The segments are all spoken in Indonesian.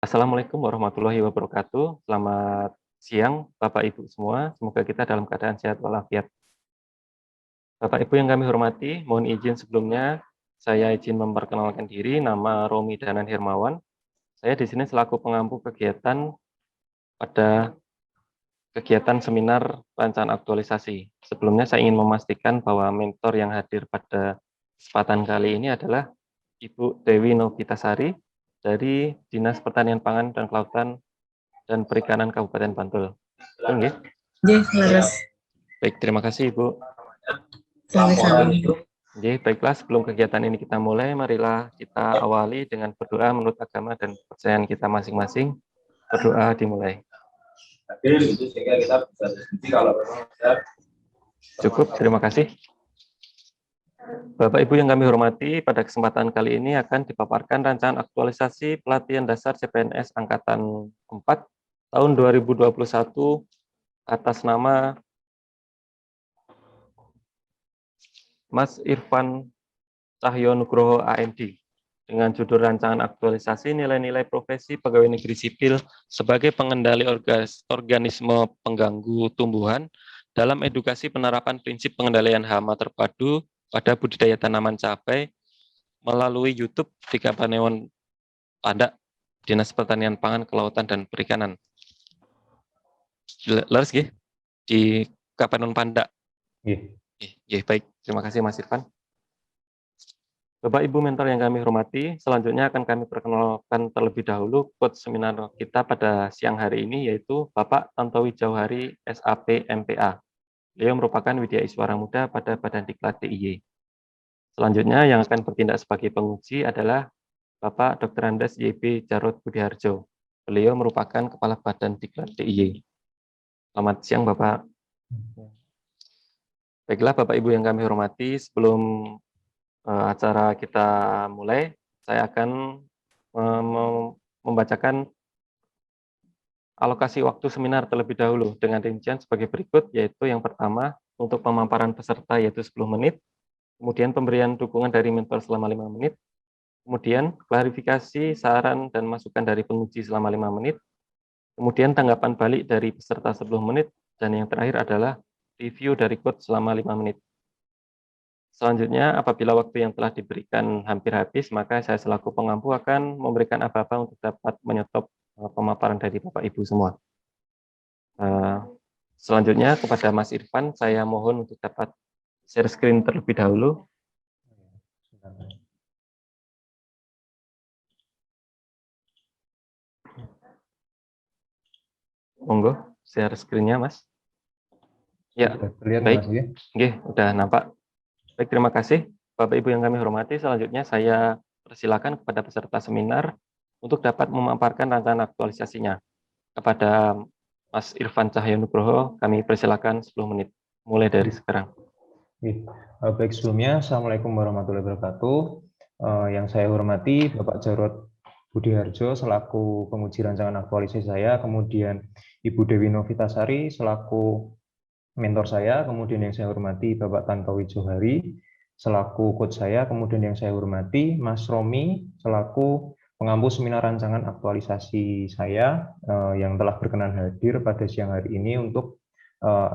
Assalamualaikum warahmatullahi wabarakatuh. Selamat siang, Bapak Ibu semua. Semoga kita dalam keadaan sehat walafiat. Bapak Ibu yang kami hormati, mohon izin sebelumnya saya izin memperkenalkan diri. Nama Romi Danan Hermawan. Saya di sini selaku pengampu kegiatan pada kegiatan seminar rancangan aktualisasi. Sebelumnya saya ingin memastikan bahwa mentor yang hadir pada kesempatan kali ini adalah Ibu Dewi Novitasari dari Dinas Pertanian Pangan dan Kelautan dan Perikanan Kabupaten Bantul. Oke. Nggih, leres. Baik, terima kasih Ibu. Sama-sama. Oke, baiklah sebelum kegiatan ini kita mulai, marilah kita awali dengan berdoa menurut agama dan kepercayaan kita masing-masing. Berdoa dimulai. Cukup, terima kasih. Bapak Ibu yang kami hormati, pada kesempatan kali ini akan dipaparkan rancangan aktualisasi pelatihan dasar CPNS Angkatan 4 tahun 2021 atas nama Mas Irfan Cahyonugroho AMD dengan judul rancangan aktualisasi nilai-nilai profesi pegawai negeri sipil sebagai pengendali organisme pengganggu tumbuhan dalam edukasi penerapan prinsip pengendalian hama terpadu pada budidaya tanaman cabai melalui YouTube di Kapanewon Pandak, Dinas Pertanian Pangan, Kelautan, dan Perikanan. Leres nggih? Di Kapanewon Pandak. Baik, terima kasih Mas Irfan. Bapak Ibu mentor yang kami hormati, selanjutnya akan kami perkenalkan terlebih dahulu coach seminar kita pada siang hari ini, yaitu Bapak Tantowi Jauhari, SAP MPA. Beliau merupakan Widya Iswara Muda pada Badan Diklat DIY. Selanjutnya yang akan bertindak sebagai penguji adalah Bapak Dr. Andes YB Jarod Budiharjo. Beliau merupakan Kepala Badan Diklat DIY. Selamat siang Bapak. Baiklah Bapak Ibu yang kami hormati, sebelum acara kita mulai, saya akan membacakan alokasi waktu seminar terlebih dahulu dengan rincian sebagai berikut, yaitu yang pertama untuk pemaparan peserta yaitu 10 menit, kemudian pemberian dukungan dari mentor selama 5 menit, kemudian klarifikasi, saran, dan masukan dari penguji selama 5 menit, kemudian tanggapan balik dari peserta 10 menit, dan yang terakhir adalah review dari coach selama 5 menit. Selanjutnya, apabila waktu yang telah diberikan hampir habis, maka saya selaku pengampu akan memberikan aba-aba untuk dapat menyetop pemaparan dari Bapak Ibu semua. Selanjutnya, kepada Mas Irfan, saya mohon untuk dapat share screen terlebih dahulu. Monggo, share screen-nya, Mas. Ya, baik. Oke, udah nampak. Baik, terima kasih. Bapak Ibu yang kami hormati, selanjutnya saya persilakan kepada peserta seminar untuk dapat memaparkan rancangan aktualisasinya. Kepada Mas Irfan Cahyonugroho, kami persilakan 10 menit, mulai dari sekarang. Baik, sebelumnya, Assalamualaikum warahmatullahi wabarakatuh. Yang saya hormati Bapak Jarod Budiharjo selaku penguji rancangan aktualisasi saya, kemudian Ibu Dewi Novitasari selaku mentor saya, kemudian yang saya hormati Bapak Tantowi Jauhari selaku coach saya, kemudian yang saya hormati Mas Romi selaku pengampu seminar rancangan aktualisasi saya yang telah berkenan hadir pada siang hari ini untuk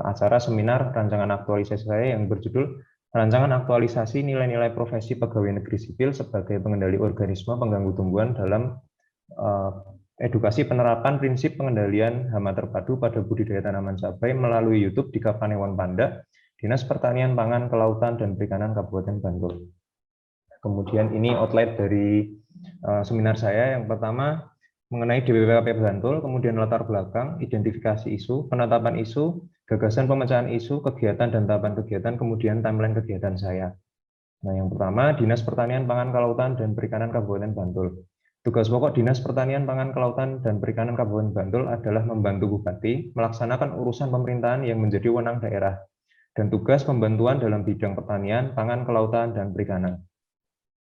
acara seminar rancangan aktualisasi saya yang berjudul Rancangan Aktualisasi Nilai-Nilai Profesi Pegawai Negeri Sipil sebagai Pengendali Organisme Pengganggu Tumbuhan dalam Edukasi Penerapan Prinsip Pengendalian Hama Terpadu pada Budidaya Tanaman Cabai melalui YouTube di Kapanewon Pandak, Dinas Pertanian Pangan, Kelautan, dan Perikanan Kabupaten Bantul. Kemudian ini outline dari seminar saya. Yang pertama mengenai DPPKP Bantul, kemudian latar belakang, identifikasi isu, penetapan isu, gagasan pemecahan isu, kegiatan dan tahapan kegiatan, kemudian timeline kegiatan saya. Nah, yang pertama, Dinas Pertanian Pangan, Kelautan, dan Perikanan Kabupaten Bantul. Tugas pokok Dinas Pertanian Pangan, Kelautan, dan Perikanan Kabupaten Bantul adalah membantu Bupati melaksanakan urusan pemerintahan yang menjadi wewenang daerah, dan tugas pembantuan dalam bidang pertanian, pangan, kelautan, dan perikanan.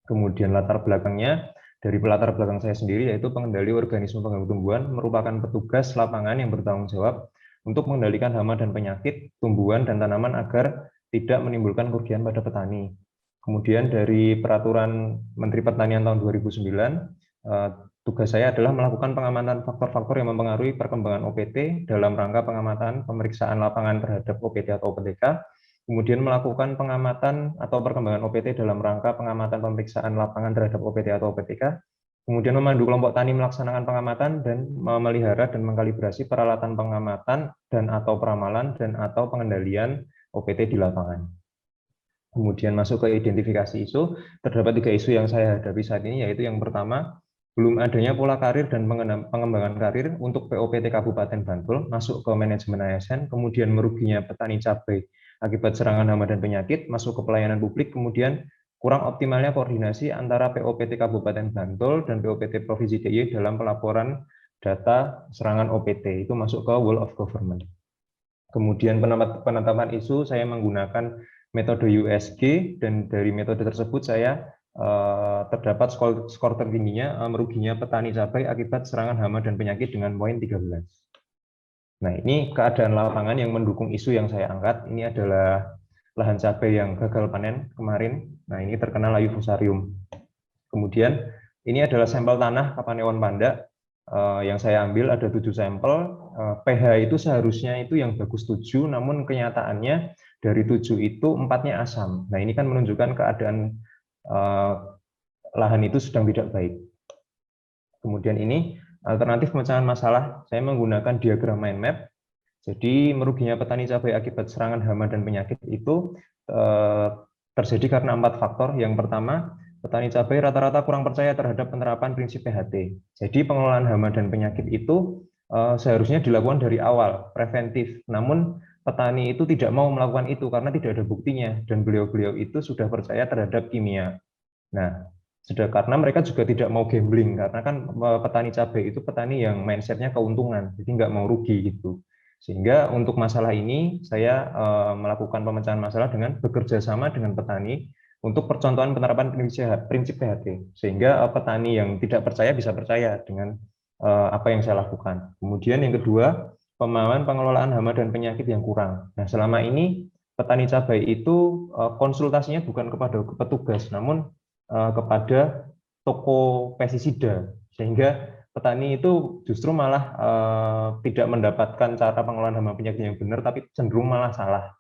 Kemudian latar belakangnya, dari latar belakang saya sendiri, yaitu pengendali organisme pengganggu tumbuhan merupakan petugas lapangan yang bertanggung jawab untuk mengendalikan hama dan penyakit tumbuhan dan tanaman agar tidak menimbulkan kerugian pada petani. Kemudian dari Peraturan Menteri Pertanian tahun 2009, Tugas saya adalah melakukan pengamatan faktor-faktor yang mempengaruhi perkembangan OPT dalam rangka pengamatan pemeriksaan lapangan terhadap OPT atau OPTK, kemudian melakukan pengamatan atau perkembangan OPT dalam rangka pengamatan pemeriksaan lapangan terhadap OPT atau OPTK, kemudian memandu kelompok tani melaksanakan pengamatan dan memelihara dan mengkalibrasi peralatan pengamatan dan atau peramalan dan atau pengendalian OPT di lapangan. Kemudian masuk ke identifikasi isu, terdapat 3 isu yang saya hadapi saat ini, yaitu yang pertama, belum adanya pola karir dan pengembangan karir untuk POPT Kabupaten Bantul masuk ke manajemen ASN, kemudian meruginya petani cabai akibat serangan hama dan penyakit, masuk ke pelayanan publik, kemudian kurang optimalnya koordinasi antara POPT Kabupaten Bantul dan POPT Provinsi DIY dalam pelaporan data serangan OPT, itu masuk ke Whole of Government. Kemudian penetapan isu, saya menggunakan metode USG, dan dari metode tersebut saya terdapat skor tertingginya meruginya petani cabai akibat serangan hama dan penyakit dengan poin 13. Nah, ini keadaan lapangan yang mendukung isu yang saya angkat. Ini adalah lahan cabai yang gagal panen kemarin. Nah, ini terkena layu fusarium. Kemudian ini adalah sampel tanah Kapanewon Panda yang saya ambil, ada 7 sampel. pH itu seharusnya itu yang bagus 7, namun kenyataannya dari 7 itu 4-nya asam. Nah, ini kan menunjukkan keadaan lahan itu sedang tidak baik. Kemudian ini alternatif pemecahan masalah, saya menggunakan diagram mind map. Jadi meruginya petani cabai akibat serangan hama dan penyakit itu terjadi karena 4 faktor. Yang pertama, petani cabai rata-rata kurang percaya terhadap penerapan prinsip PHT. Jadi pengelolaan hama dan penyakit itu seharusnya dilakukan dari awal, preventif. Namun petani itu tidak mau melakukan itu karena tidak ada buktinya, dan beliau-beliau itu sudah percaya terhadap kimia. Nah, sudah, karena mereka juga tidak mau gambling, karena kan petani cabai itu petani yang mindsetnya keuntungan, jadi nggak mau rugi gitu. Sehingga untuk masalah ini saya melakukan pemecahan masalah dengan bekerja sama dengan petani untuk percontohan penerapan prinsip PHT, sehingga petani yang tidak percaya bisa percaya dengan apa yang saya lakukan. Kemudian yang kedua, pemahaman pengelolaan hama dan penyakit yang kurang. Nah, selama ini petani cabai itu konsultasinya bukan kepada petugas, namun kepada toko pestisida, sehingga petani itu justru malah tidak mendapatkan cara pengelolaan hama penyakit yang benar, tapi cenderung malah salah.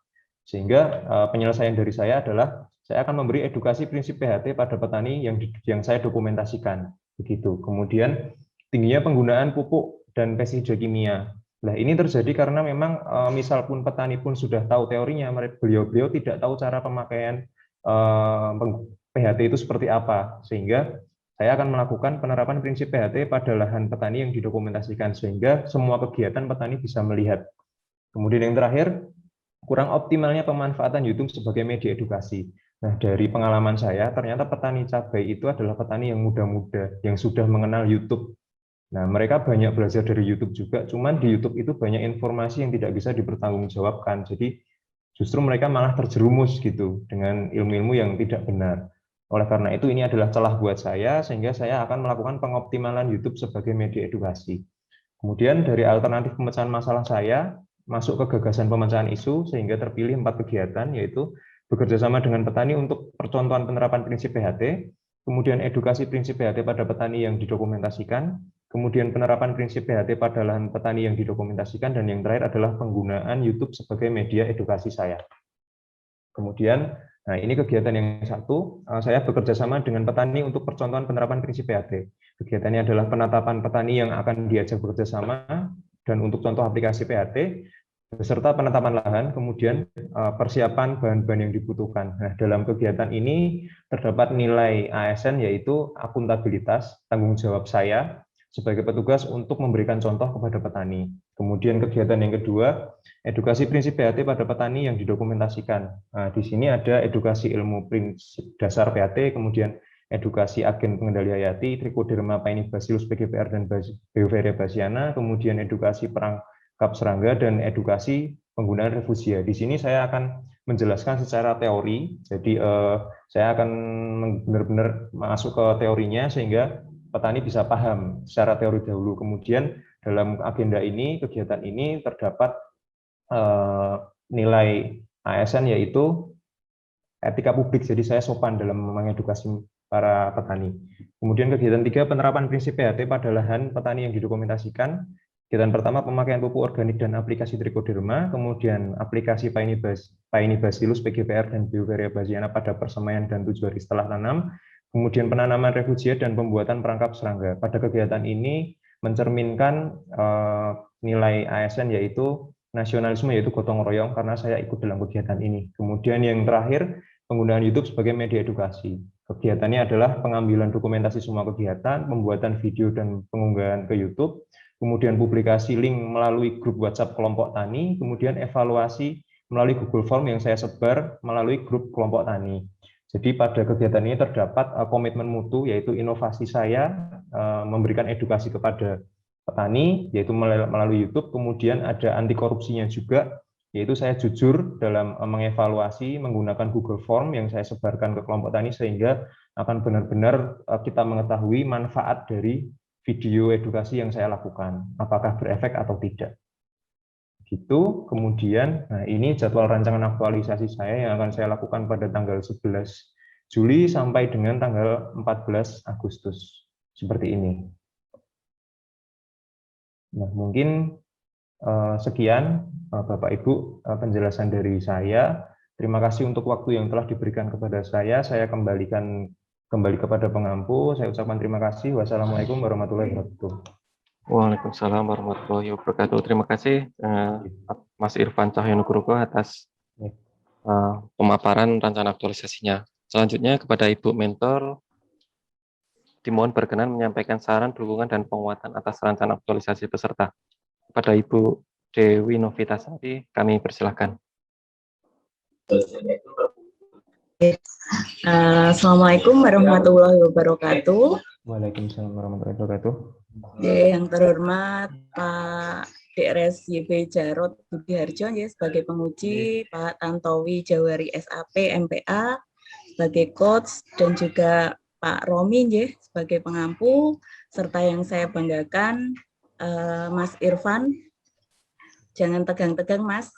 Sehingga penyelesaian dari saya adalah saya akan memberi edukasi prinsip PHT pada petani yang saya dokumentasikan, begitu. Kemudian tingginya penggunaan pupuk dan pestisida kimia. Nah, ini terjadi karena memang misal pun petani pun sudah tahu teorinya, beliau-beliau tidak tahu cara pemakaian PHT itu seperti apa, sehingga saya akan melakukan penerapan prinsip PHT pada lahan petani yang didokumentasikan, sehingga semua kegiatan petani bisa melihat. Kemudian yang terakhir, kurang optimalnya pemanfaatan YouTube sebagai media edukasi. Nah, dari pengalaman saya, ternyata petani cabai itu adalah petani yang muda-muda, yang sudah mengenal YouTube. Nah, mereka banyak belajar dari YouTube juga, cuman di YouTube itu banyak informasi yang tidak bisa dipertanggungjawabkan. Jadi justru mereka malah terjerumus gitu dengan ilmu-ilmu yang tidak benar. Oleh karena itu ini adalah celah buat saya, sehingga saya akan melakukan pengoptimalan YouTube sebagai media edukasi. Kemudian dari alternatif pemecahan masalah saya, masuk ke gagasan pemecahan isu, sehingga terpilih 4 kegiatan, yaitu bekerjasama dengan petani untuk percontohan penerapan prinsip PHT, kemudian edukasi prinsip PHT pada petani yang didokumentasikan, kemudian penerapan prinsip PHT pada lahan petani yang didokumentasikan, dan yang terakhir adalah penggunaan YouTube sebagai media edukasi saya. Kemudian, nah ini kegiatan yang satu, saya bekerja sama dengan petani untuk percontohan penerapan prinsip PHT. Kegiatannya adalah penetapan petani yang akan diajak bekerja sama, dan untuk contoh aplikasi PHT, beserta penetapan lahan, kemudian persiapan bahan-bahan yang dibutuhkan. Nah, dalam kegiatan ini terdapat nilai ASN, yaitu akuntabilitas, tanggung jawab saya sebagai petugas untuk memberikan contoh kepada petani. Kemudian kegiatan yang kedua, edukasi prinsip PHT pada petani yang didokumentasikan. Nah, di sini ada edukasi ilmu prinsip dasar PHT, kemudian edukasi agen pengendali hayati, Trichoderma Paenibacillus PGPR dan Beauveria bassiana, kemudian edukasi perangkap serangga, dan edukasi penggunaan refugia. Di sini saya akan menjelaskan secara teori, jadi saya akan benar-benar masuk ke teorinya sehingga petani bisa paham secara teori dahulu. Kemudian dalam agenda ini, kegiatan ini terdapat nilai ASN, yaitu etika publik. Jadi saya sopan dalam mengedukasi para petani. Kemudian kegiatan 3, penerapan prinsip PHT pada lahan petani yang didokumentasikan. Kegiatan pertama, pemakaian pupuk organik dan aplikasi trichoderma, kemudian aplikasi Paenibacillus PGPR dan Beauveria bassiana pada persemaian dan 7 hari setelah tanam, kemudian penanaman refugia dan pembuatan perangkap serangga. Pada kegiatan ini mencerminkan nilai ASN yaitu nasionalisme, yaitu gotong royong, karena saya ikut dalam kegiatan ini. Kemudian yang terakhir, penggunaan YouTube sebagai media edukasi. Kegiatannya adalah pengambilan dokumentasi semua kegiatan, pembuatan video dan pengunggahan ke YouTube, kemudian publikasi link melalui grup WhatsApp kelompok tani, kemudian evaluasi melalui Google Form yang saya sebar melalui grup kelompok tani. Jadi pada kegiatan ini terdapat komitmen mutu, yaitu inovasi saya memberikan edukasi kepada petani, yaitu melalui YouTube, kemudian ada anti korupsinya juga, yaitu saya jujur dalam mengevaluasi menggunakan Google Form yang saya sebarkan ke kelompok tani, sehingga akan benar-benar kita mengetahui manfaat dari video edukasi yang saya lakukan, apakah berefek atau tidak. Gitu. Kemudian, nah ini jadwal rancangan aktualisasi saya yang akan saya lakukan pada tanggal 11 Juli sampai dengan tanggal 14 Agustus. Seperti ini. Nah, mungkin sekian Bapak Ibu penjelasan dari saya. Terima kasih untuk waktu yang telah diberikan kepada saya. Saya kembalikan kembali kepada pengampu. Saya ucapkan terima kasih. Wassalamualaikum warahmatullahi wabarakatuh. Waalaikumsalam warahmatullahi wabarakatuh. Terima kasih Mas Irfan Cahyonugroho atas pemaparan rancangan aktualisasinya. Selanjutnya kepada Ibu Mentor, dimohon berkenan menyampaikan saran, dukungan, dan penguatan atas rancangan aktualisasi peserta. Kepada Ibu Dewi Novitasari, kami persilahkan. Assalamualaikum warahmatullahi wabarakatuh. Waalaikumsalam warahmatullahi wabarakatuh. Yang terhormat Pak DRS YB Jarot Budiharjo sebagai penguji, Pak Tantowi Jawari SAP MPA sebagai coach, dan juga Pak Romi sebagai pengampu, serta yang saya banggakan Mas Irfan. Jangan tegang-tegang, Mas.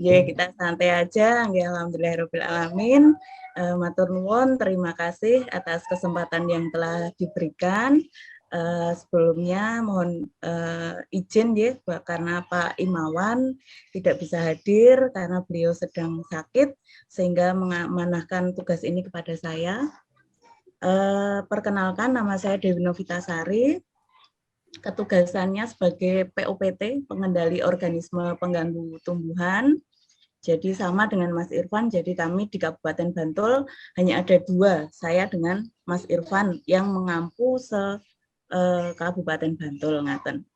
Ya, kita santai aja. Alhamdulillahirobbilalamin. Matur nuwun, terima kasih atas kesempatan yang telah diberikan. Sebelumnya mohon izin karena Pak Imawan tidak bisa hadir karena beliau sedang sakit, sehingga mengamanahkan tugas ini kepada saya. Perkenalkan, nama saya Dewi Novitasari. Ketugasannya sebagai POPT, pengendali organisme pengganggu tumbuhan. Jadi sama dengan Mas Irfan, jadi kami di Kabupaten Bantul hanya ada 2, saya dengan Mas Irfan yang mengampu Kabupaten Bantul ngaten.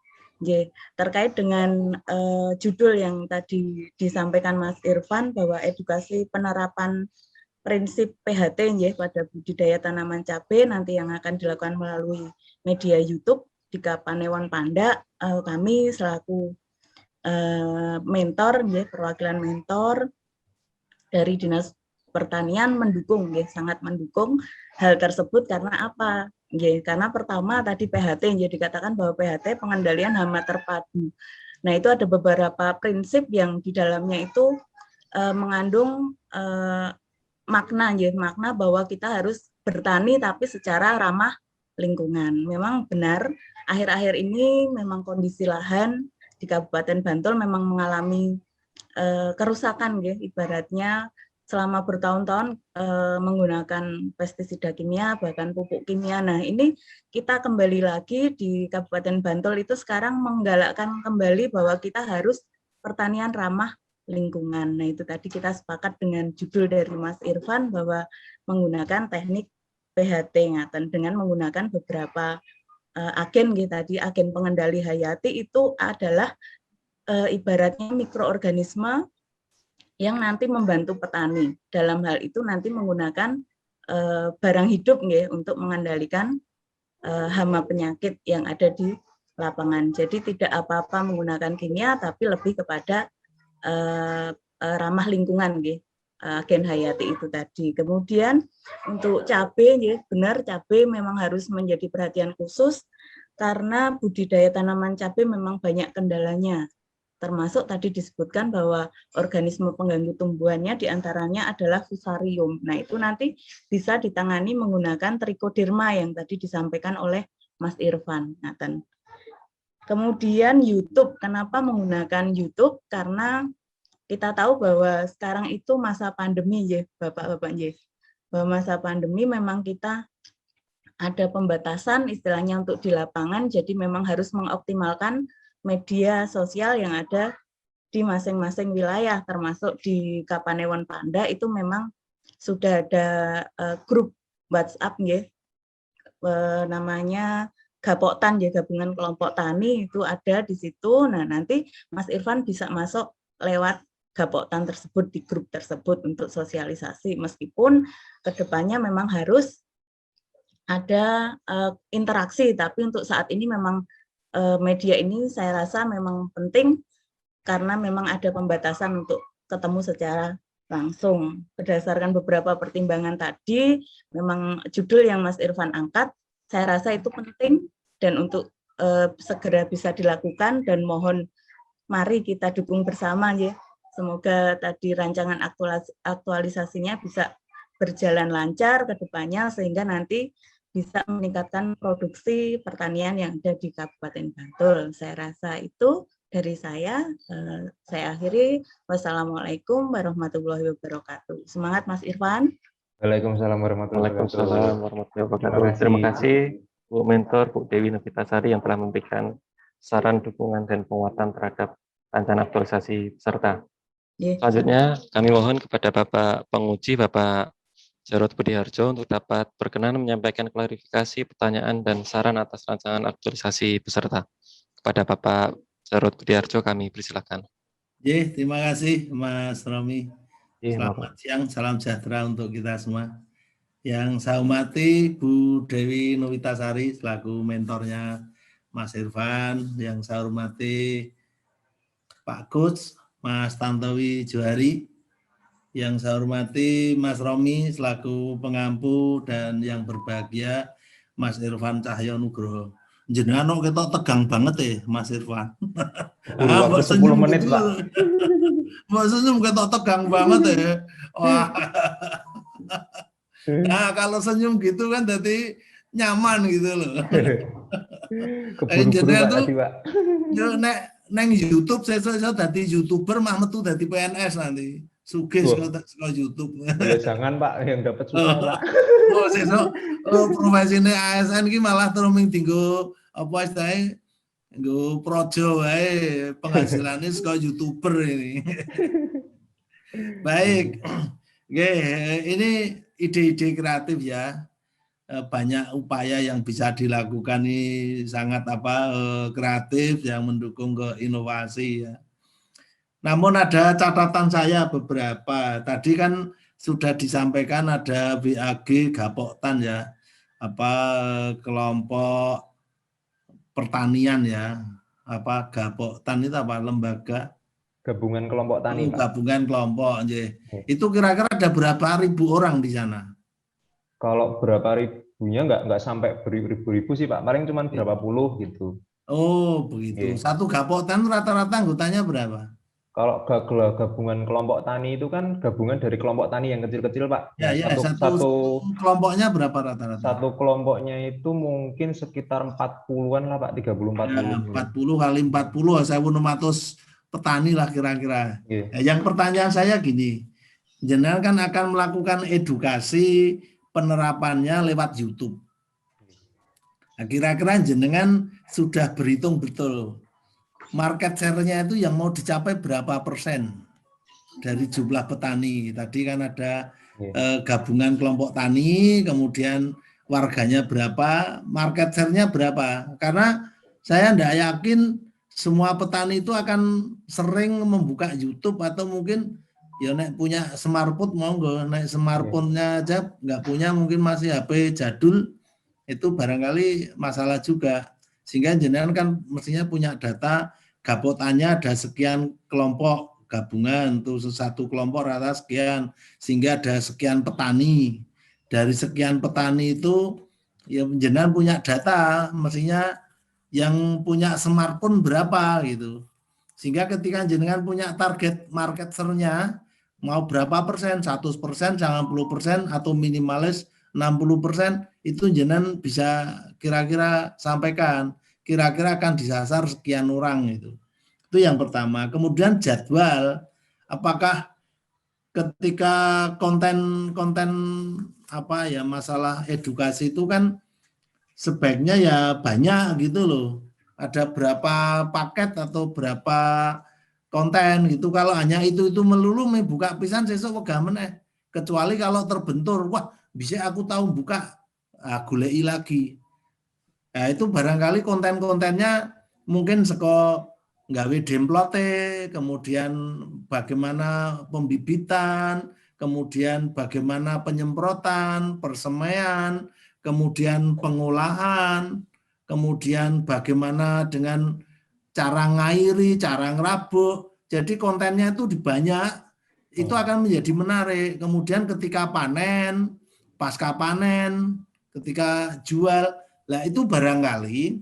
Terkait dengan judul yang tadi disampaikan Mas Irfan bahwa edukasi penerapan prinsip PHT pada budidaya tanaman cabai nanti yang akan dilakukan melalui media YouTube di Kapanewan Panda, kami selaku mentor, perwakilan mentor dari Dinas Pertanian mendukung, sangat mendukung hal tersebut. Karena apa? Karena pertama tadi PHT, dikatakan bahwa PHT pengendalian hama terpadu. Nah, itu ada beberapa prinsip yang di dalamnya itu mengandung makna bahwa kita harus bertani tapi secara ramah lingkungan. Memang benar, akhir-akhir ini memang kondisi lahan di Kabupaten Bantul memang mengalami kerusakan, ibaratnya selama bertahun-tahun menggunakan pestisida kimia, bahkan pupuk kimia. Nah, ini kita kembali lagi di Kabupaten Bantul itu sekarang menggalakkan kembali bahwa kita harus pertanian ramah lingkungan. Nah, itu tadi kita sepakat dengan judul dari Mas Irfan bahwa menggunakan teknik PHT ngaten dengan menggunakan beberapa agen tadi, agen pengendali hayati itu adalah ibaratnya mikroorganisme yang nanti membantu petani. Dalam hal itu nanti menggunakan barang hidup untuk mengendalikan hama penyakit yang ada di lapangan. Jadi tidak apa-apa menggunakan kimia, tapi lebih kepada ramah lingkungan, agen hayati itu tadi. Kemudian untuk cabai, benar cabai memang harus menjadi perhatian khusus karena budidaya tanaman cabai memang banyak kendalanya. termasuk tadi disebutkan bahwa organisme pengganggu tumbuhannya diantaranya adalah fusarium. Nah, itu nanti bisa ditangani menggunakan trichoderma yang tadi disampaikan oleh Mas Irfan. Kemudian YouTube, kenapa menggunakan YouTube? Karena kita tahu bahwa sekarang itu masa pandemi ya, Bapak-bapak ya. Bahwa masa pandemi memang kita ada pembatasan istilahnya untuk di lapangan, jadi memang harus mengoptimalkan media sosial yang ada di masing-masing wilayah, termasuk di Kapanewon Panda itu memang sudah ada grup WhatsApp ya, namanya Gapoktan ya, gabungan kelompok tani itu ada di situ. Nah, nanti Mas Irfan bisa masuk lewat Gapoktan tersebut, di grup tersebut untuk sosialisasi, meskipun kedepannya memang harus ada interaksi, tapi untuk saat ini memang media ini saya rasa memang penting karena memang ada pembatasan untuk ketemu secara langsung. Berdasarkan beberapa pertimbangan tadi, memang judul yang Mas Irfan angkat, saya rasa itu penting dan untuk segera bisa dilakukan, dan mohon mari kita dukung bersama ya. Semoga tadi rancangan aktualisasinya bisa berjalan lancar ke depannya sehingga nanti bisa meningkatkan produksi pertanian yang ada di Kabupaten Bantul. Saya rasa itu dari saya akhiri. Wassalamualaikum warahmatullahi wabarakatuh. Semangat Mas Irfan. Waalaikumsalam warahmatullahi wabarakatuh. Waalaikumsalam warahmatullahi wabarakatuh. Terima kasih Bu Mentor, Bu Dewi Novitasari yang telah memberikan saran, dukungan, dan penguatan terhadap rancangan aktualisasi peserta. Selanjutnya kami mohon kepada Bapak Penguji, Bapak Jarod Budiharjo untuk dapat berkenan menyampaikan klarifikasi, pertanyaan, dan saran atas rancangan aktualisasi peserta. Kepada Bapak Jarod Budiharjo kami persilakan. Terima kasih Mas Romi. Selamat siang, salam sejahtera untuk kita semua. Yang saya hormati Bu Dewi Novitasari selaku mentornya Mas Irfan, yang saya hormati Pak Coach, Mas Tantowi Johari, yang saya hormati Mas Romi selaku pengampu, dan yang berbahagia Mas Irfan Cahyo Nugroho. Jenengan kok kita tegang banget ya Mas Irfan. Waktu 10 menit gitu, Pak. Mbak senyum kita tegang banget ya. Wah. Nah kalau senyum gitu kan jadi nyaman gitu loh. Keburu-buru Pak. Neng YouTube saya jadi YouTuber mah metu jadi PNS nanti. Sugih saka YouTube. Jangan Pak, yang dapat susah Pak. Profesine ASN ki malah terus ming dinggo apa istilahnya nggo projo wae, penghasilannya saka YouTuber ini. Baik. Oke, ini ide-ide kreatif ya. Banyak upaya yang bisa dilakukan ini sangat kreatif yang mendukung ke inovasi ya. Namun ada catatan saya beberapa. Tadi kan sudah disampaikan ada BAG Gapoktan ya, kelompok pertanian ya, Gapoktan itu lembaga gabungan kelompok tani. Gabungan kelompok. Itu kira-kira ada berapa ribu orang di sana? Kalau berapa ribunya nggak sampai beribu-ribu sih Pak, paling cuma berapa puluh gitu. Oh begitu. Satu Gapoktan rata-rata anggotanya berapa? Kalau gabungan kelompok tani itu kan gabungan dari kelompok tani yang kecil-kecil Pak. Ya, satu kelompoknya berapa rata-rata? Satu kelompoknya itu mungkin sekitar 40-an lah Pak, 30-40. 40 kali 40, 1.600 petani lah kira-kira. Yang pertanyaan saya gini, jenengan kan akan melakukan edukasi penerapannya lewat YouTube. Nah, kira-kira jenengan sudah berhitung betul market share-nya itu yang mau dicapai berapa persen dari jumlah petani. Tadi kan ada gabungan kelompok tani, kemudian warganya berapa, market share-nya berapa. Karena saya tidak yakin semua petani itu akan sering membuka YouTube, atau mungkin ya nek punya smartphone monggo, nek smartphone-nya aja nggak punya, mungkin masih HP jadul, itu barangkali masalah juga. Sehingga jenengan kan mestinya punya data Gapoktannya ada sekian kelompok gabungan, tuh satu kelompok rata sekian, sehingga ada sekian petani. Dari sekian petani itu ya jenengan punya data, mestinya yang punya smartphone berapa gitu. Sehingga ketika jenengan punya target market share-nya, mau berapa persen, 100%, 90%, atau minimalis 60%, itu jenengan bisa kira-kira sampaikan, kira-kira akan disasar sekian orang itu. Itu yang pertama. Kemudian jadwal, apakah ketika konten apa ya, masalah edukasi itu kan sebaiknya ya banyak gitu loh. Ada berapa paket atau berapa konten gitu. Kalau hanya itu melulu buka pisan sesuk wegah meneh. Kecuali kalau terbentur, wah bisa aku tahu buka, goleki lagi. Nah, itu barangkali konten-kontennya mungkin seko nggawe demplote, kemudian bagaimana pembibitan, kemudian bagaimana penyemprotan, persemaian, kemudian pengolahan, kemudian bagaimana dengan cara ngairi, cara ngerabuk. Jadi kontennya itu dibanyak, itu akan menjadi menarik. Kemudian ketika panen, pasca panen, ketika jual, lah itu barangkali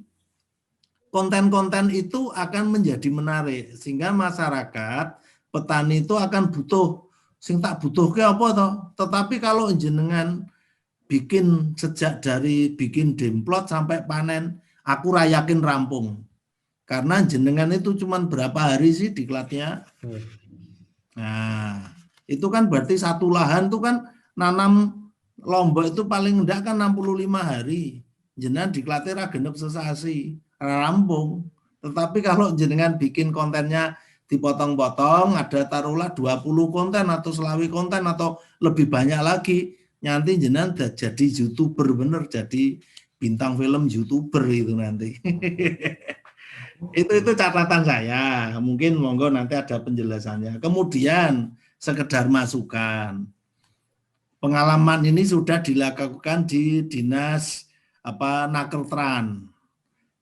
konten-konten itu akan menjadi menarik sehingga masyarakat, petani itu akan butuh, sing tak butuhke apa toh. Tetapi kalau jenengan bikin sejak dari bikin demplot sampai panen, aku yakin rampung. Karena jenengan itu cuma berapa hari sih diklatnya? Nah, itu kan berarti satu lahan itu kan nanam lombok itu paling enggak kan 65 hari. Jenengan diklatih ra genep sesasi, rampung. Tetapi kalau jenengan bikin kontennya dipotong-potong, ada taruhlah 20 konten atau selawi konten atau lebih banyak lagi, nanti jenengan jadi YouTuber bener, jadi bintang film YouTuber itu nanti. Itu catatan saya. Mungkin monggo nanti ada penjelasannya. Kemudian sekedar masukan. Pengalaman ini sudah dilakukan di Dinas Nakertran.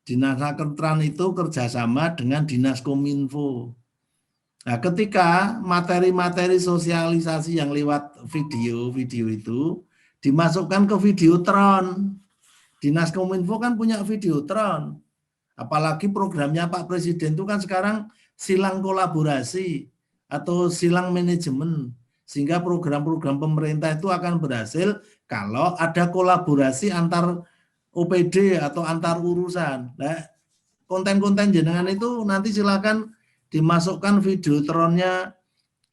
Dinas Nakertran itu kerjasama dengan Dinas Kominfo. Nah, ketika materi-materi sosialisasi yang lewat video itu dimasukkan ke Videotron. Dinas Kominfo kan punya Videotron. Apalagi programnya Pak Presiden itu kan sekarang silang kolaborasi atau silang manajemen. Sehingga program-program pemerintah itu akan berhasil kalau ada kolaborasi antar OPD atau antar urusan. Nah, konten-konten jenengan itu nanti silakan dimasukkan videotronnya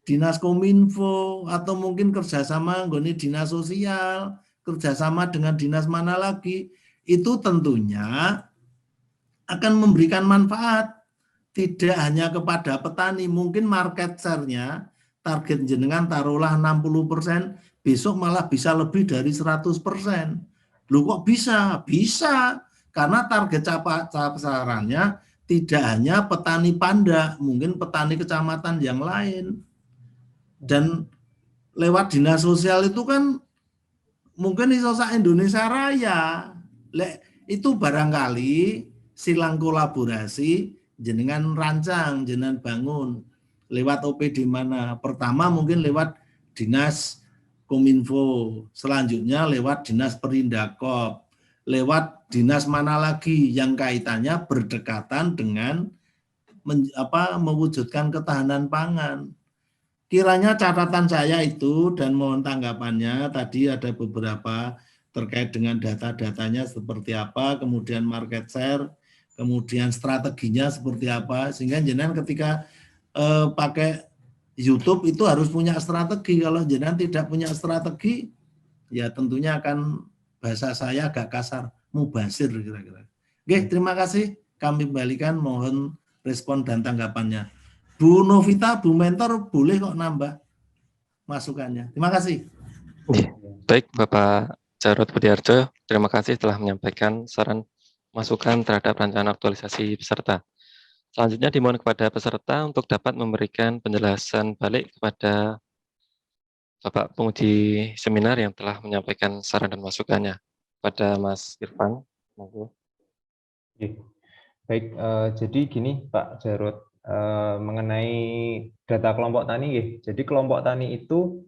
Dinas Kominfo atau mungkin kerjasama nggone Dinas Sosial, kerjasama dengan dinas mana lagi. Itu tentunya akan memberikan manfaat tidak hanya kepada petani, mungkin market share-nya target jenengan taruhlah 60%, besok malah bisa lebih dari 100%. Loh kok bisa? Bisa, karena target sasarannya tidak hanya petani panda, mungkin petani kecamatan yang lain. Dan lewat dinas sosial itu kan mungkin iso sak Indonesia Raya. Itu barangkali silang kolaborasi jenengan rancang, jenengan bangun lewat OPD mana. Pertama mungkin lewat Dinas Kominfo, selanjutnya lewat Dinas Perindakop, lewat dinas mana lagi yang kaitannya berdekatan dengan mewujudkan ketahanan pangan. Kiranya catatan saya itu dan mohon tanggapannya, tadi ada beberapa terkait dengan data-datanya seperti apa, kemudian market share, kemudian strateginya seperti apa, sehingga jenengan ketika pakai YouTube itu harus punya strategi. Kalau jenengan tidak punya strategi, ya tentunya akan, bahasa saya agak kasar, mubazir kira-kira. Oke, terima kasih. Kami kembalikan, mohon respon dan tanggapannya. Bu Novita, Bu Mentor, boleh kok nambah masukannya. Terima kasih. Baik, Bapak Jarod Budiharjo, terima kasih telah menyampaikan saran masukan terhadap rancangan aktualisasi peserta. Selanjutnya dimohon kepada peserta untuk dapat memberikan penjelasan balik kepada Bapak penguji seminar yang telah menyampaikan saran dan masukannya. Pada Mas Irfan. Baik, jadi gini Pak Jarod, mengenai data kelompok tani, jadi kelompok tani itu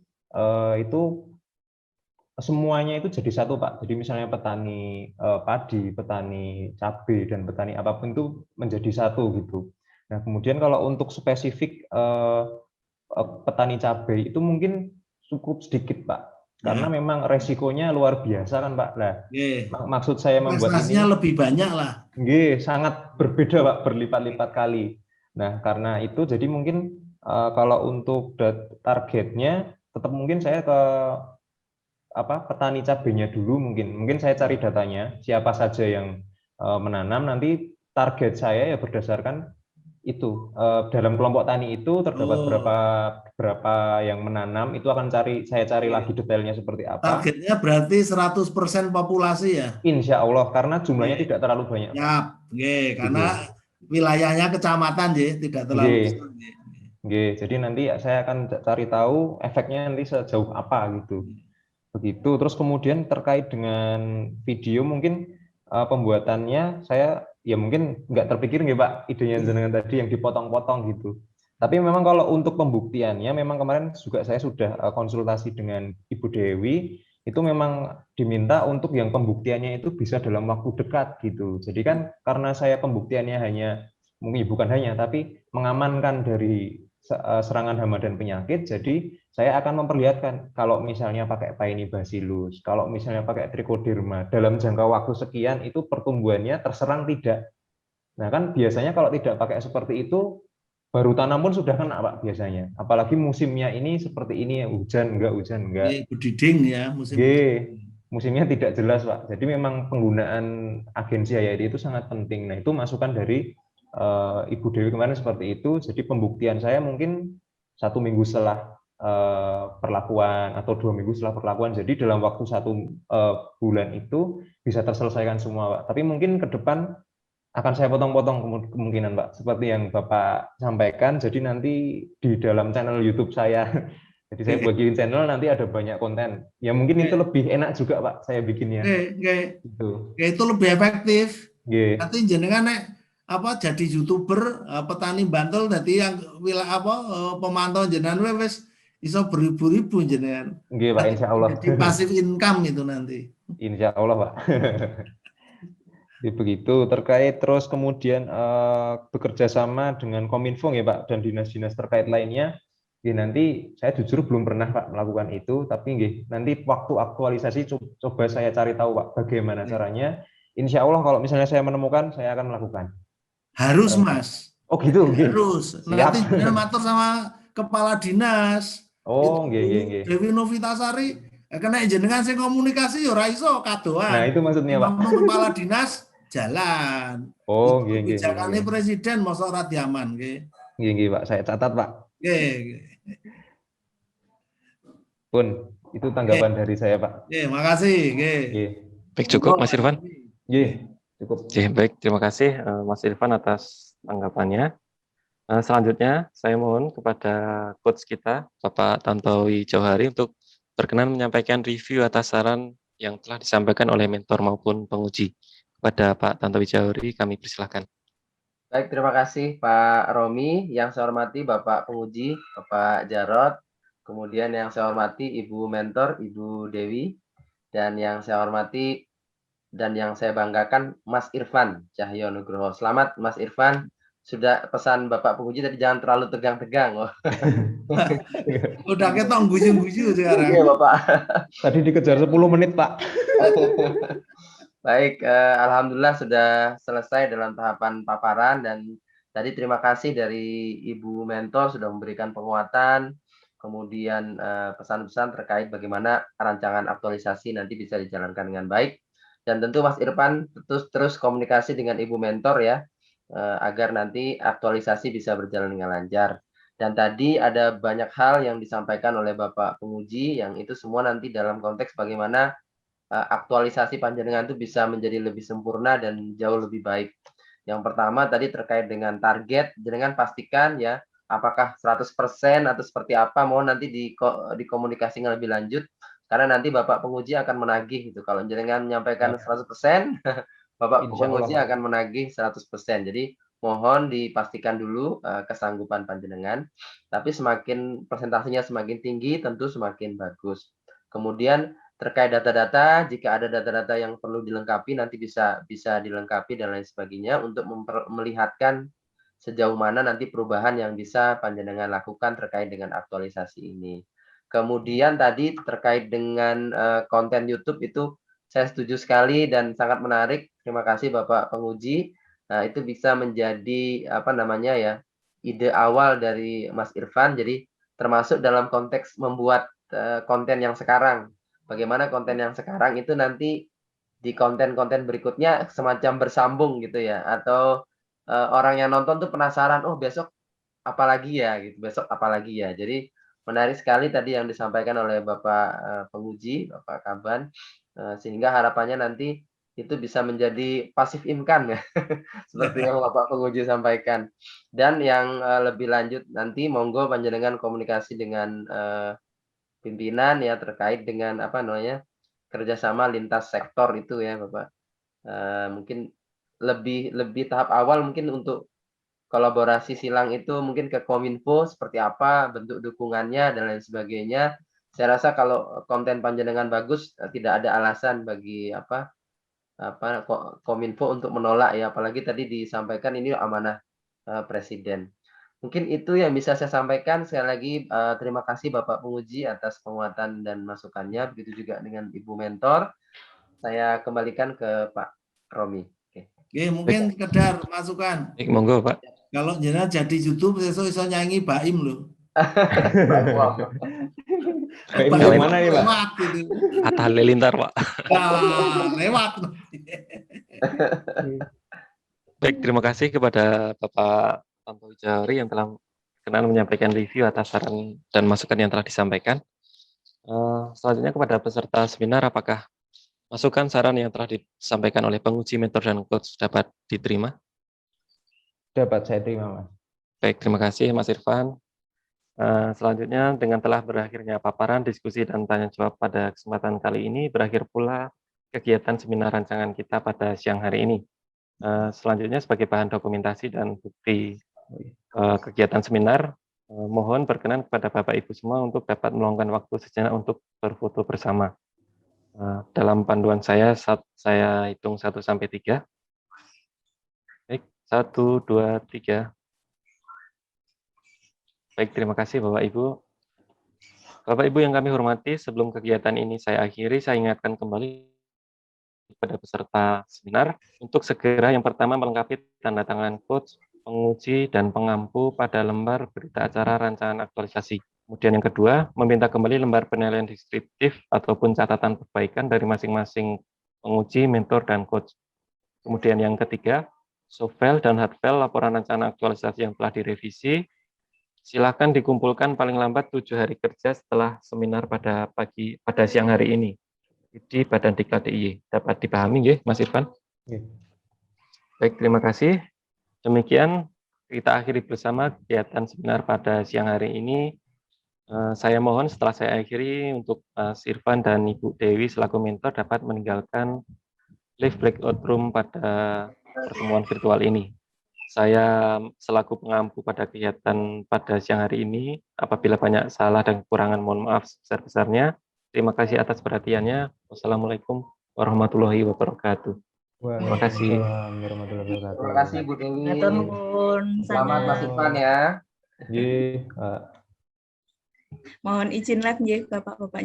semuanya itu jadi satu Pak. Jadi misalnya petani padi, petani cabai, dan petani apapun itu menjadi satu gitu. Nah, kemudian kalau untuk spesifik petani cabai itu mungkin cukup sedikit, Pak. Karena memang resikonya luar biasa kan, Pak. Nah, maksud saya membuat ini lebih banyak lah. Sangat berbeda, Pak, berlipat-lipat kali. Nah, karena itu jadi mungkin kalau untuk targetnya tetap mungkin saya ke petani cabainya dulu, mungkin saya cari datanya siapa saja yang menanam, nanti target saya ya berdasarkan itu dalam kelompok tani itu terdapat berapa yang menanam, itu akan saya cari lagi detailnya seperti apa. Targetnya berarti 100% populasi ya? Insya Allah, karena jumlahnya tidak terlalu banyak. Karena wilayahnya kecamatan tidak terlalu besar. Jadi nanti saya akan cari tahu efeknya nanti sejauh apa gitu. Begitu. Terus kemudian terkait dengan video mungkin pembuatannya saya ya mungkin nggak terpikir nggih Pak, idenya jenengan tadi yang dipotong-potong gitu. Tapi memang kalau untuk pembuktiannya memang kemarin juga saya sudah konsultasi dengan Ibu Dewi, itu memang diminta untuk yang pembuktiannya itu bisa dalam waktu dekat gitu. Jadi kan karena saya pembuktiannya hanya mungkin bukan hanya tapi mengamankan dari serangan hama dan penyakit, jadi saya akan memperlihatkan kalau misalnya pakai Paenibacillus, kalau misalnya pakai Trichoderma, dalam jangka waktu sekian itu pertumbuhannya terserang tidak. Nah kan biasanya kalau tidak pakai seperti itu, baru tanam pun sudah kena Pak biasanya. Apalagi musimnya ini seperti ini, hujan enggak. Budiding ya musim. Musimnya tidak jelas Pak. Jadi memang penggunaan agensi HYD itu sangat penting. Nah itu masukan dari Ibu Dewi kemarin seperti itu. Jadi pembuktian saya mungkin 1 minggu setelah perlakuan atau 2 minggu setelah perlakuan. Jadi dalam waktu 1 bulan itu bisa terselesaikan semua Pak. Tapi mungkin ke depan akan saya potong-potong kemungkinan Pak. Seperti yang Bapak sampaikan. Jadi nanti di dalam channel YouTube saya, jadi saya buat bikin channel nanti ada banyak konten. Ya mungkin itu lebih enak juga Pak saya bikinnya. Itu lebih efektif. Nanti jenengan jadi YouTuber petani Bantul, nanti yang wilayah pemantau jenengan wes iso beribu-ribu jenengan. Pak, insya Allah. Jadi pasif income itu nanti. Insya Allah Pak. Jadi begitu. Terkait terus kemudian bekerja sama dengan Kominfo ya Pak dan dinas-dinas terkait lainnya. Nanti saya jujur belum pernah Pak melakukan itu, tapi nanti waktu aktualisasi coba saya cari tahu Pak bagaimana caranya. Insya Allah kalau misalnya saya menemukan, saya akan melakukan. Harus Mas. Oh gitu. Harus. Nanti jenengan matur sama kepala dinas. Dewi Novitasari, kena jenengan sing komunikasi ya ora iso kadoan. Nah itu maksudnya Pak. Kepala dinas jalan. Kebijakannya presiden masa ora diaman nggih. Pak, saya catat Pak. Pun itu tanggapan dari saya Pak. Makasih. Baik, cukup Mas Irfan. Cukup. Baik, terima kasih Mas Irfan atas tanggapannya. Selanjutnya saya mohon kepada coach kita Bapak Tantowi Jauhari untuk berkenan menyampaikan review atas saran yang telah disampaikan oleh mentor maupun penguji. Kepada Pak Tantowi Jauhari kami persilahkan. Baik, terima kasih Pak Romi. Yang saya hormati Bapak penguji, Bapak Jarot. Kemudian yang saya hormati Ibu mentor, Ibu Dewi. Dan yang saya hormati dan yang saya banggakan Mas Irfan Cahyo Nugroho. Selamat Mas Irfan. Sudah pesan Bapak penguji tadi jangan terlalu tegang-tegang. Udah ketok guyu-guyu sekarang. Iya Bapak. Tadi dikejar 10 menit Pak. Baik, alhamdulillah sudah selesai dalam tahapan paparan dan tadi terima kasih dari Ibu mentor sudah memberikan penguatan, kemudian pesan-pesan terkait bagaimana rancangan aktualisasi nanti bisa dijalankan dengan baik. Dan tentu Mas Irfan terus komunikasi dengan Ibu mentor ya, agar nanti aktualisasi bisa berjalan dengan lancar. Dan tadi ada banyak hal yang disampaikan oleh Bapak penguji, yang itu semua nanti dalam konteks bagaimana aktualisasi panjenengan itu bisa menjadi lebih sempurna dan jauh lebih baik. Yang pertama tadi terkait dengan target, jenengan pastikan ya, apakah 100% atau seperti apa, mohon nanti dikomunikasikan lebih lanjut. Karena nanti Bapak penguji akan menagih gitu. Kalau jenengan menyampaikan 100%, Bapak penguji akan menagih 100%. Jadi mohon dipastikan dulu kesanggupan panjenengan. Tapi semakin presentasinya semakin tinggi, tentu semakin bagus. Kemudian terkait data-data, jika ada data-data yang perlu dilengkapi nanti bisa dilengkapi dan lain sebagainya untuk melihatkan sejauh mana nanti perubahan yang bisa panjenengan lakukan terkait dengan aktualisasi ini. Kemudian tadi terkait dengan konten YouTube itu saya setuju sekali dan sangat menarik. Terima kasih Bapak penguji. Nah, itu bisa menjadi apa namanya ya, ide awal dari Mas Irfan. Jadi termasuk dalam konteks membuat konten yang sekarang. Bagaimana konten yang sekarang itu nanti di konten-konten berikutnya semacam bersambung gitu ya, atau orang yang nonton tuh penasaran, oh besok apalagi ya gitu, besok apalagi ya. Jadi menarik sekali tadi yang disampaikan oleh Bapak penguji, Bapak Kaban, sehingga harapannya nanti itu bisa menjadi passive income ya, seperti yang Bapak penguji sampaikan. Dan yang lebih lanjut nanti monggo panjenengan komunikasi dengan pimpinan ya terkait dengan apa namanya kerjasama lintas sektor itu ya Bapak. Mungkin lebih tahap awal mungkin untuk kolaborasi silang itu mungkin ke Kominfo seperti apa bentuk dukungannya dan lain sebagainya. Saya rasa kalau konten panjenengan bagus tidak ada alasan bagi Kominfo untuk menolak ya, apalagi tadi disampaikan ini amanah Presiden. Mungkin itu yang bisa saya sampaikan. Sekali lagi terima kasih Bapak penguji atas penguatan dan masukannya. Begitu juga dengan Ibu mentor. Saya kembalikan ke Pak Romi. Oke, mungkin sekedar masukan. Baik, monggo Pak. Kalau jenengan jadi YouTube, besok iso nyanyi Baim loh. Baim yang mana nih Pak? Lewat gitu. Atta Halilintar Pak. Nah, lewat. Baik, terima kasih kepada Bapak Tanto Wijari yang telah berkenan menyampaikan review atas saran dan masukan yang telah disampaikan. Selanjutnya kepada peserta seminar, apakah masukan saran yang telah disampaikan oleh penguji, mentor, dan coach dapat diterima? Dapat saya terima, Mas. Baik, terima kasih Mas Irfan. Selanjutnya, dengan telah berakhirnya paparan, diskusi, dan tanya jawab pada kesempatan kali ini, berakhir pula kegiatan seminar rancangan kita pada siang hari ini. Selanjutnya, sebagai bahan dokumentasi dan bukti kegiatan seminar, mohon berkenan kepada Bapak Ibu semua untuk dapat meluangkan waktu sejenak untuk berfoto bersama. Dalam panduan saya hitung 1-3. Baik, 1, 2, 3. Baik, terima kasih Bapak Ibu. Bapak Ibu yang kami hormati, sebelum kegiatan ini saya akhiri, saya ingatkan kembali kepada peserta seminar untuk segera yang pertama melengkapi tanda tangan coach, penguji, dan pengampu pada lembar berita acara rancangan aktualisasi. Kemudian yang kedua, meminta kembali lembar penilaian deskriptif ataupun catatan perbaikan dari masing-masing penguji, mentor, dan coach. Kemudian yang ketiga, soft file dan hard file laporan rancangan aktualisasi yang telah direvisi, silakan dikumpulkan paling lambat 7 hari kerja setelah seminar pada siang hari ini di Badan Diklat DIY. Dapat dipahami ya, Mas Irfan? Ya. Baik, terima kasih. Demikian kita akhiri bersama kegiatan seminar pada siang hari ini. Saya mohon setelah saya akhiri untuk Mas Irfan dan Ibu Dewi selaku mentor dapat meninggalkan live breakout room pada pertemuan virtual ini. Saya selaku pengampu pada kegiatan pada siang hari ini, apabila banyak salah dan kekurangan, mohon maaf sebesar-besarnya. Terima kasih atas perhatiannya. Wassalamualaikum warahmatullahi wabarakatuh. Terima kasih. Terima kasih Bu Dewi. Selamat Mas Irfan ya. Iya, Mohon izin lagi Bapak-bapak.